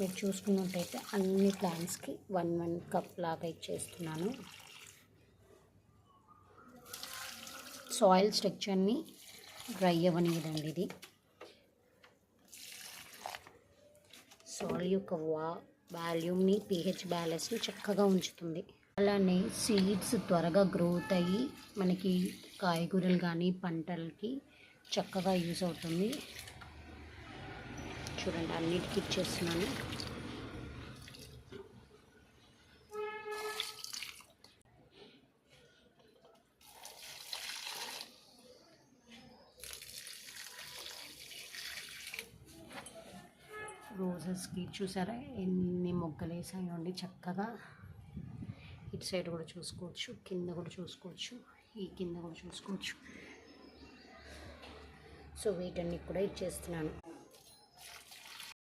మీరు చూసుకున్నట్టయితే అన్ని ప్లాంట్స్కి 1 కప్ లాగా ఇచ్చేస్తున్నాను. సాయిల్ స్ట్రక్చర్ని డ్రై అవ్వనివ్వదండి. ఇది సాయిల్ యొక్క వాల్యూమ్ని, pH బ్యాలెన్స్ని చక్కగా ఉంచుతుంది. అలానే సీడ్స్ త్వరగా గ్రోత్ అయ్యి మనకి కాయగూరలు కానీ పంటలకి చక్కగా యూస్ అవుతుంది. చూడండి, అన్నిటికీ ఇచ్చేస్తున్నాను. రోజెస్కి చూసారా ఎన్ని మొగ్గలు వేసాయండి చక్కగా. ఇటు సైడ్ కూడా చూసుకోవచ్చు, కింద కూడా చూసుకోవచ్చు, ఈ కింద కూడా చూసుకోవచ్చు. సో వీటన్ని కూడా ఇచ్చేస్తున్నాను.